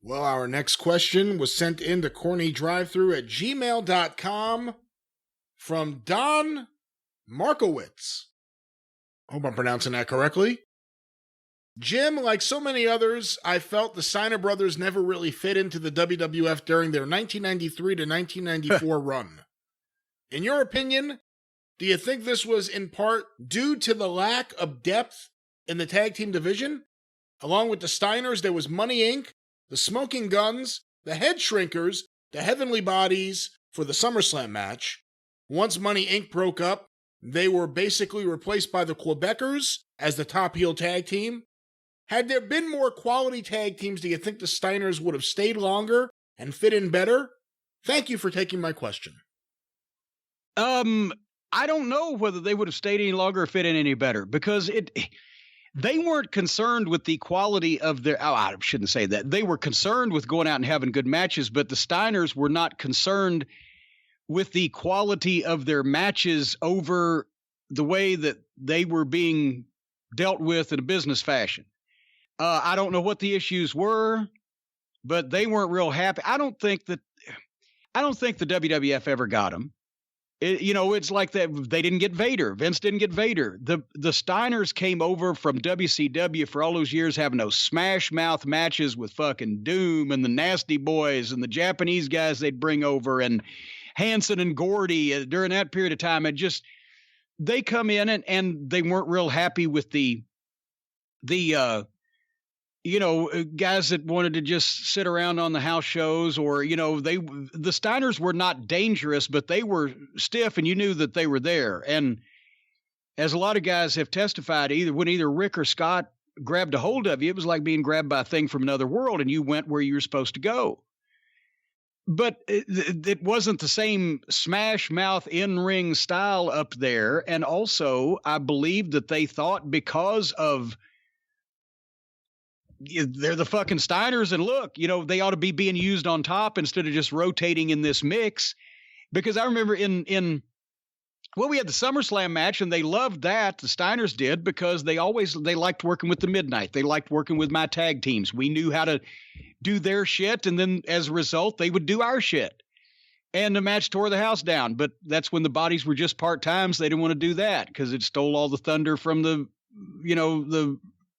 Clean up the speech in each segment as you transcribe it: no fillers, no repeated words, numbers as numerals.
Well, our next question was sent in to cornydrivethrough@gmail.com from Don Markowitz. Hope I'm pronouncing that correctly. Jim, like so many others, I felt the Steiner brothers never really fit into the WWF during their 1993 to 1994 run. In your opinion, do you think this was in part due to the lack of depth in the tag team division? Along with the Steiners, there was Money Inc., the Smoking Guns, the Head Shrinkers, the Heavenly Bodies for the SummerSlam match. Once Money Inc. broke up, they were basically replaced by the Quebecers as the top heel tag team. Had there been more quality tag teams, do you think the Steiners would have stayed longer and fit in better? Thank you for taking my question. I don't know whether they would have stayed any longer or fit in any better, because they weren't concerned with the quality of their, I shouldn't say that. They were concerned with going out and having good matches, but the Steiners were not concerned with the quality of their matches over the way that they were being dealt with in a business fashion. I don't know what the issues were, but they weren't real happy. I don't think the WWF ever got them. It's like that. They didn't get Vader. Vince didn't get Vader. The Steiners came over from WCW for all those years, having those smash mouth matches with fucking Doom and the Nasty Boys and the Japanese guys they'd bring over and Hanson and Gordy during that period of time. And just, they come in and they weren't real happy with the guys that wanted to just sit around on the house shows, or, the Steiners were not dangerous, but they were stiff and you knew that they were there. And as a lot of guys have testified, when either Rick or Scott grabbed a hold of you, it was like being grabbed by a thing from another world and you went where you were supposed to go. But it wasn't the same smash mouth in-ring style up there. And also, I believe that they thought, because of, they're the fucking Steiners, and look, they ought to be being used on top instead of just rotating in this mix. Because I remember we had the SummerSlam match, and they loved that. The Steiners did, because they liked working with the Midnight. They liked working with my tag teams. We knew how to do their shit, and then as a result, they would do our shit. And the match tore the house down. But that's when the Bodies were just part-times. They didn't want to do that because it stole all the thunder from the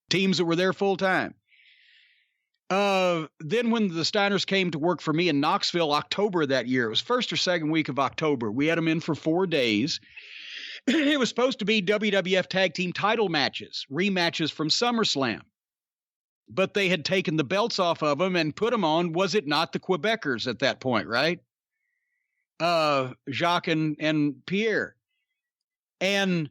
teams that were there full-time. Then when the Steiners came to work for me in Knoxville, October of that year, it was first or second week of October. We had them in for 4 days. It was supposed to be WWF tag team title matches, rematches from SummerSlam. But they had taken the belts off of them and put them on, was it not, the Quebecers at that point, right? Jacques and Pierre. And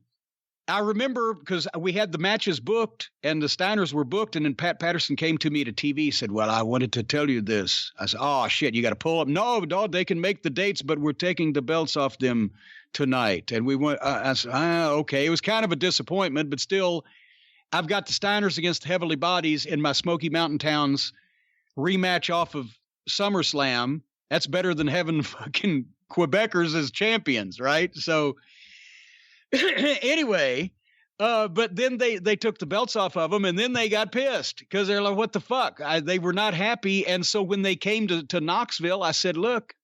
I remember, because we had the matches booked and the Steiners were booked, and then Pat Patterson came to me at a TV, said, well, I wanted to tell you this. I said, oh, shit, you got to pull up. No, dog, they can make the dates, but we're taking the belts off them tonight. And we went, I said, okay. It was kind of a disappointment, but still, I've got the Steiners against the Heavenly Bodies in my Smoky Mountain Towns rematch off of SummerSlam. That's better than having fucking Quebecers as champions, right? So anyway, but then they took the belts off of them, and then they got pissed because they're like, what the fuck? They were not happy. And so when they came to Knoxville, I said, look,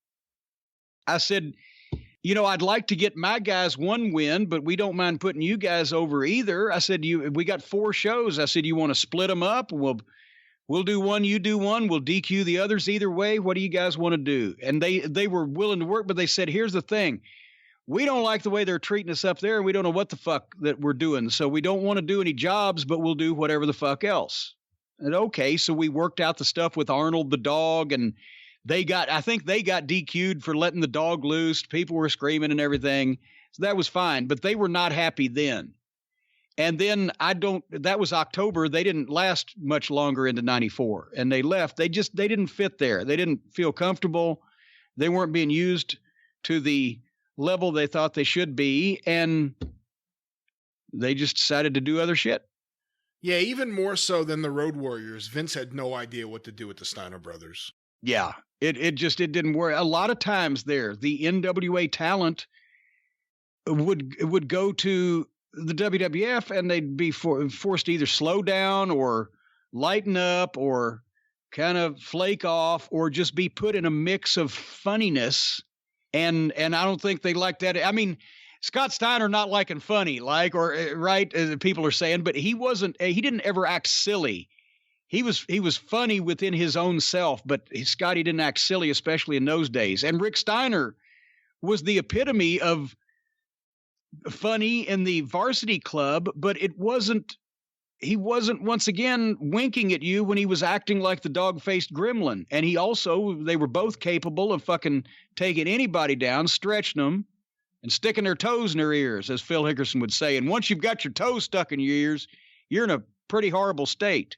I'd like to get my guys one win, but we don't mind putting you guys over either. I said, we got 4 shows. I said, you want to split them up? We'll do one, you do one. We'll DQ the others either way. What do you guys want to do? And they were willing to work, but they said, here's the thing. We don't like the way they're treating us up there, and we don't know what the fuck that we're doing. So we don't want to do any jobs, but we'll do whatever the fuck else. And okay, so we worked out the stuff with Arnold the dog, and I think they got DQ'd for letting the dog loose. People were screaming and everything. So that was fine, but they were not happy then. And then that was October. They didn't last much longer into 94, and they left. They didn't fit there. They didn't feel comfortable. They weren't being used to the level they thought they should be, and they just decided to do other shit. Yeah, even more so than the Road Warriors, Vince had no idea what to do with the Steiner brothers. Yeah, it didn't work. A lot of times there, the NWA talent would go to the WWF, and they'd be forced to either slow down or lighten up or kind of flake off or just be put in a mix of funniness. And I don't think they like that. I mean, Scott Steiner not liking funny, right, as people are saying, but he didn't ever act silly. He was funny within his own self, but Scotty didn't act silly, especially in those days. And Rick Steiner was the epitome of funny in the Varsity Club, but he wasn't once again winking at you when he was acting like the dog-faced gremlin. And they were both capable of fucking taking anybody down, stretching them, and sticking their toes in their ears, as Phil Hickerson would say. And once you've got your toes stuck in your ears, you're in a pretty horrible state.